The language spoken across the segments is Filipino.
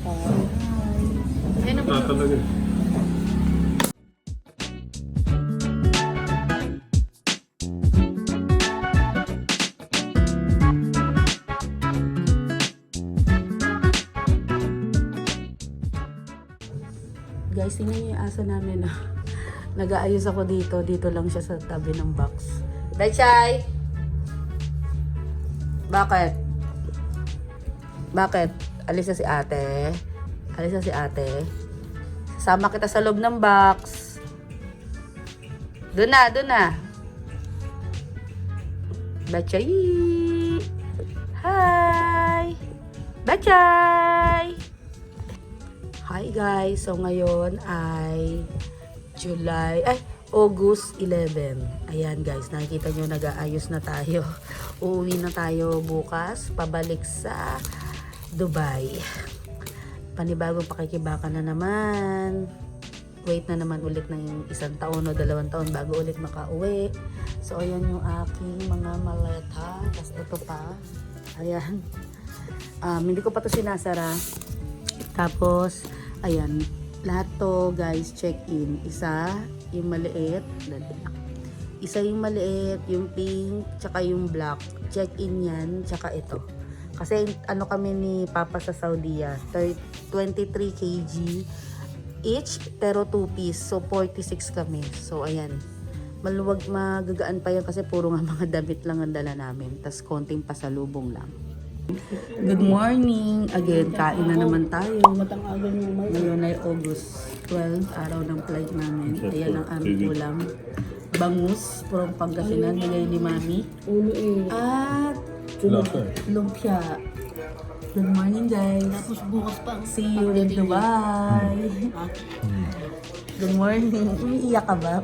Ayan ang Talaga. Guys, tingnan niyo yung aso namin. Nag-aayos ako dito. Dito lang siya sa tabi ng box. Daychay! Bakit? Bakit? Alis na si ate. Alis na si ate. Sasama kita sa loob ng box. Doon na, doon na. Daychay! Hi! Daychay! Hi guys! So ngayon ay August 11. Ayan guys, nakikita nyo nag-aayos na tayo. Uuwi na tayo bukas, pabalik sa Dubai. Panibagong pakikibaka na naman. Wait na naman ulit ng 1 taon o 2 taon bago ulit makauwi. So ayan yung aking mga maleta. Tapos ito pa. Ayan. Hindi ko pa to sinasara. Tapos, ayan. Lahat to guys, check-in. Isa, yung maliit. Isa yung maliit, yung pink, tsaka yung black. Check-in yan, tsaka ito. Kasi ano kami ni Papa sa Saudi, 23 kg each, pero 2 piece. So, 46 kami. So, ayan. Maluwag, magagaan pa yan kasi puro nga mga damit lang ang dala namin. Tas konting pasalubong lang. Good morning! Again, kain na naman tayo. Ngayon ay August 12, araw ng flight namin. Ayan ang aming ulam. Bangus, from Pangasinan, nilay ni Mami. At lumpia. Good morning guys. Tapos bukas pa. See you in Dubai. Good morning. Umiiyak ka ba?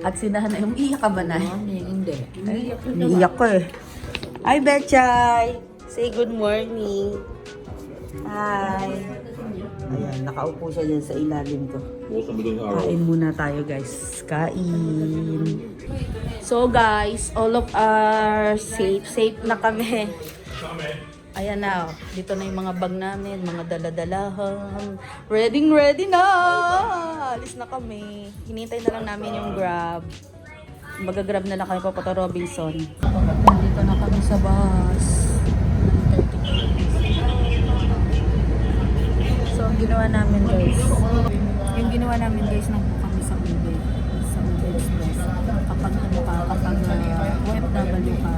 At sinahan na, umiiyak ka ba na? Hindi. Ay, umiiyak ko eh. Hi, Betchay! Say good morning. Hi. Ayan, nakaupo siya dyan sa ilalim ko. Kain muna tayo, guys. Kain. So, guys, all of our safe na kami. Ayan na, dito na yung mga bag namin, mga dala-dalahan. Ready na! Alis na kami. Hinintay na lang namin yung Grab. Mag-grab na lang kami papunta Robinson. Nandito na kami sa bus. So, ang ginawa namin guys, nagbook kami sa Uber. Sa Uber Express. Kapag OFW ka,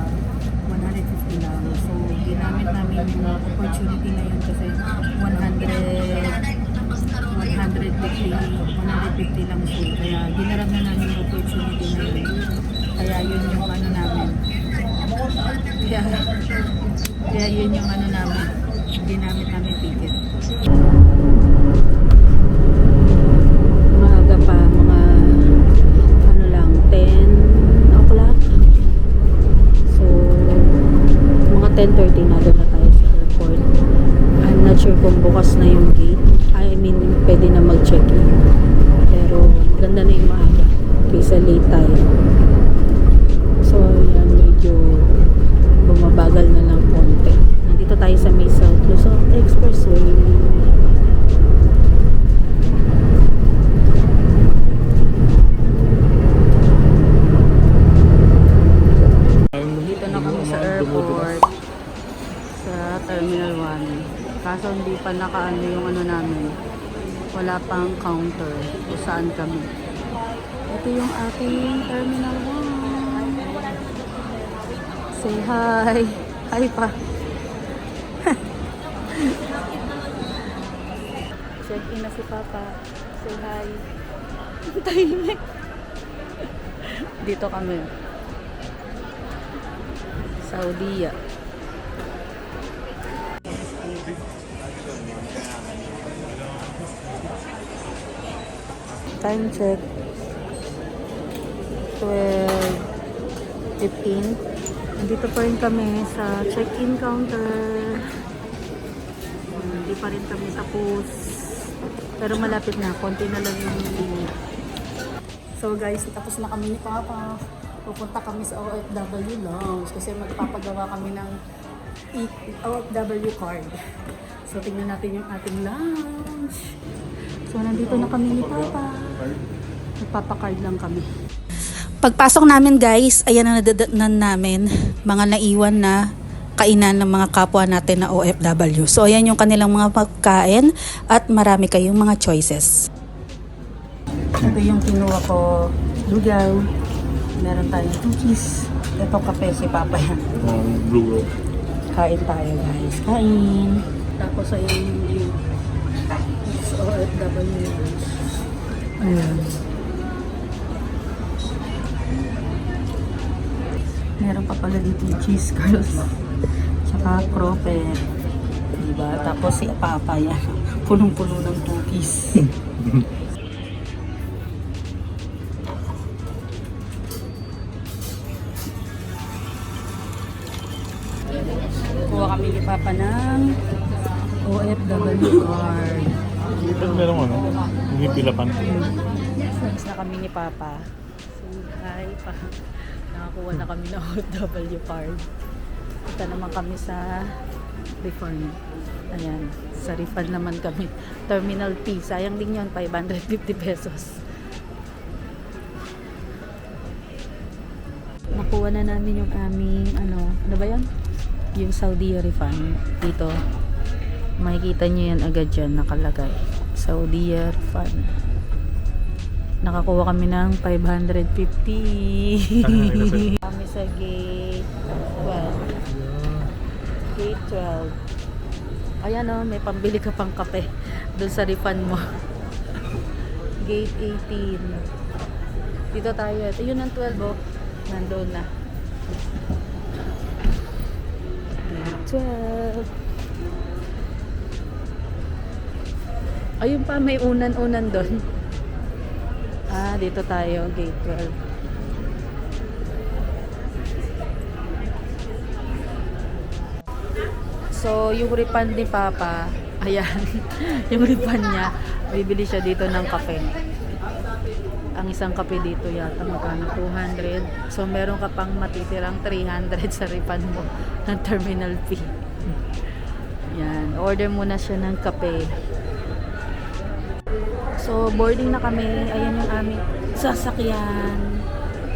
150 lang. So, ginamit namin yung opportunity na yun kasi 150 lang siya. Kaya ginarap na namin yung opportunity na yun. Kaya yun yung ano namin. Kaya yun yung ano namin. Ginamit namin ticket. Maaga pa, mga ano lang, 10 o'clock. So, mga 10:30 na doon na tayo sa airport. I'm not sure kung bukas na yung gate. I mean, pwede na mag-check-in. Pero, ganda na yung maaga. Kaysa late tayo. So, yan, medyo bumabagal na lang konti. Nandito tayo sa May South Luzon Expressway. Dito na kami sa airport. Sa Terminal 1. Kaso hindi pa nakaano yung ano namin. Wala pang counter kung saan kami. Ito yung ating Terminal 1. Say hi. Hi pa. Check-in na si Papa. Say hi. Tahimik. Dito kami. Saudi. Time check. 12:15. Nandito pa rin kami sa check-in counter. Hindi pa rin kami tapos. Pero malapit na. Konti na lang yung limit. So guys, tapos na kami ni Papa. Pupunta kami sa OFW Lounge kasi magpapagawa kami ng OFW card. So So, tingnan natin yung ating lunch. So, nandito na kami ni Papa. Nagpapakard lang kami. Pagpasok namin guys, ayan na nadatnan namin mga naiwan na kainan ng mga kapwa natin na OFW. So, ayan yung kanilang mga pagkain at marami kayong mga choices. Ito yung kinuha ko, lugaw. Meron tayong cookies. Ito kape si Papa yan. Blue roll. Kain tayo guys. Kain. Tapos ayun yung OFW. Ayan. Meron pa pala dito yung cheese curls. Tsaka crope. Diba? Tapos si Papa yan. Punong-puno ng cookies. Kuha kami ni Papa ng OFW card. Meron ano? Hindi pilapan. Friends na kami ni Papa. So, hi pa. Nakakuha na kami ng OFW card. Ito naman kami sa refund. Ayan. Sa refund naman kami. Terminal P. Sayang din yun. 550 pesos. Nakuha na namin yung aming ano ba yan? Yung Saudi refund. Dito. Makikita nyo yan agad dyan. Nakalagay. Saudi refund. Nakakuha kami ng 550. Kami sa gate 12. Gate 12. Ayan o, may pambili ka pang kape doon sa refund mo. Gate 18. Dito tayo. Ito yun ang 12 o. Nandoon na. Gate 12. Ayun pa, may unan-unan doon. Dito tayo, gate 12. So, yung refund ni Papa, ayan, yung refund niya, bibili siya dito ng kape. Ang isang kape dito yata magkano 200. So, meron ka pang matitirang 300 sa refund mo ng terminal fee. Yan, order muna siya ng kape. So, boarding na kami. Ayan yung aming sasakyan.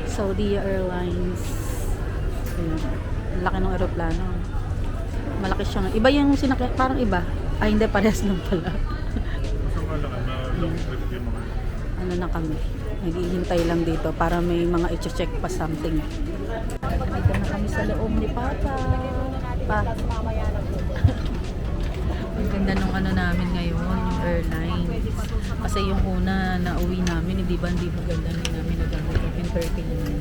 Saudi Airlines. Ayan. Laki ng aeroplano. Malaki siya. Iba yung sinakyan. Parang iba. Hindi. Parehas lang pala. Ano na kami. Naghihintay lang dito para may mga i-check pa something. Dito na kami sa loob ni Papa. Ang ganda nung ano namin ngayon, yung airline. Kasi yung una na uwi namin, hindi maganda na namin nagamit yung 13 namin.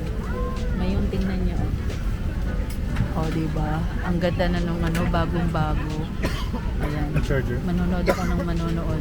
Ngayon, tingnan niyo. Diba? Ang ganda na nung ano, bagong-bago. Ayan. Manonood ako ng manonood.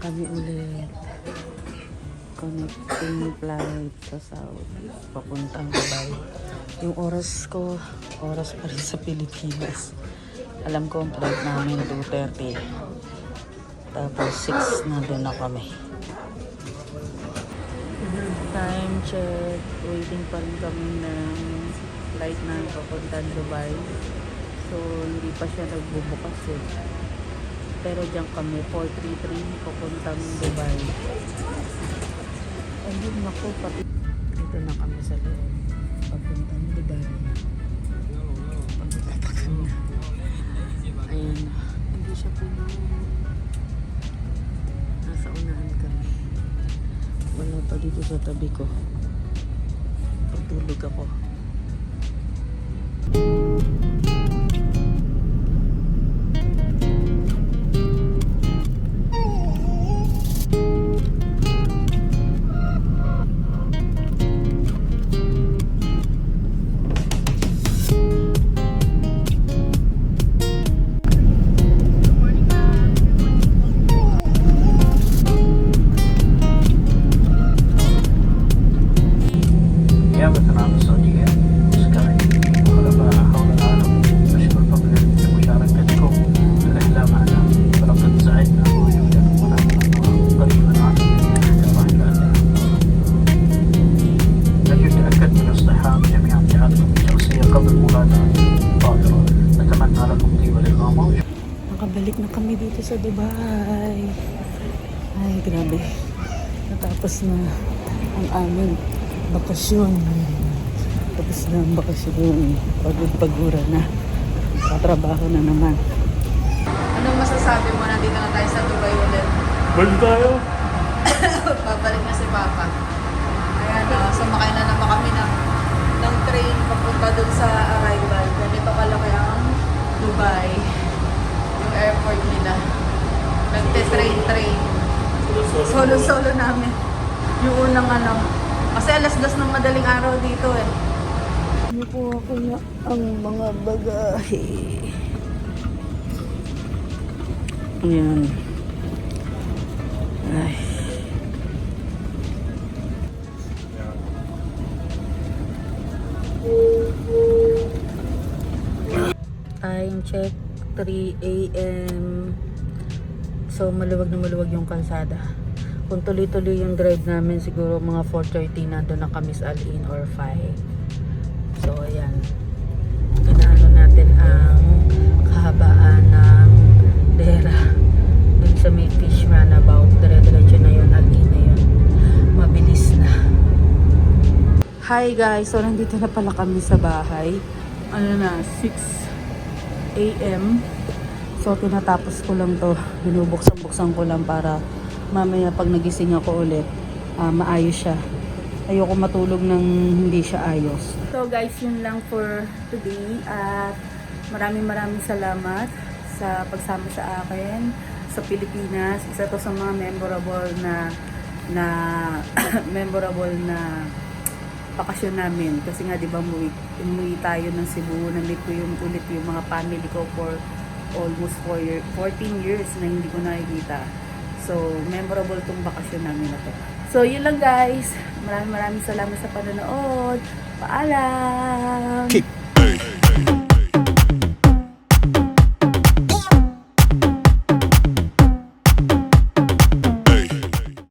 kami ulit. Connecting flight sa Saudi. Papuntang Dubai. Yung oras ko, oras pa rin sa Pilipinas. Alam ko ang flight namin 2:30. Tapos 6 na doon na kami. Time check. Waiting pa rin kami ng flight na papuntang Dubai. So, hindi pa siya nagbubukas eh. Pero diyan kami, 433 papuntang Dubai. Ayun, naku, pati. Dito na kami sa loob. Papuntang Dubai. Pagkatakan na. Ayan. Hindi siya puno. Nasa unahan kami. Wala pa dito sa tabi ko. Pagtulog ako. نيابة عن السعودية سكاي خلفاء حول العالم نشكر فضلا لمشاركتكم في الرحلة معنا ولقد سعدنا بوجودكم ونحن قريبا عن الرحلات نجد تأكد من اصطحاب جميع امتعاتكم الشخصية قبل مغادرة الطائرة نتمنى لكم طيب الإقامة. Nakabalik na kami dito sa Dubai. Ay, grabe. Natapos na ang aming bakasyon. Tapos na ang bakasyon. Pagod-pagura na. Katrabaho na naman. Anong masasabi mo? Nandito na tayo sa Dubai ulit. Balik tayo! Babalik na si Papa. Ayan, sumakay na naman kami ng train papunta dun sa arrival. Ganito kalaki ang Dubai. Yung airport nila. Nagte-train. Solo-solo namin. Yung unang kasi alas 2 ng madaling araw dito eh. Ano po ako na ang mga bagahe. Ayan. Ay. Time check 3 a.m. So maluwag na maluwag yung kalsada. Kung tuloy-tuloy yung drive namin, siguro mga 4:30 nandun na kami sa Al-Ain or 5. So ayan. Ginaano natin ang kahabaan ng Dera. Dun sa may fish runabout. Dire-diretso na yun, Al-Ain na yun. Mabilis na. Hi guys! So nandito na pala kami sa bahay. Ano na, 6 a.m. So tinatapos ko lang to. Binubuksan-buksan ko lang para mamaya pag nagising ako ulit, maayos siya. Ayoko matulog nang hindi siya ayos. So guys, yun lang for today. At maraming salamat sa pagsama sa akin sa Pilipinas. Isa to sa mga memorable na memorable na bakasyon namin. Kasi nga di ba umuwi tayo ng Cebu. Nandito ko ulit yung mga family ko for almost 14 years na hindi ko nakikita. So, memorable tong bakasyon namin na to. So, yun lang guys. Maraming salamat sa panonood. Paalam!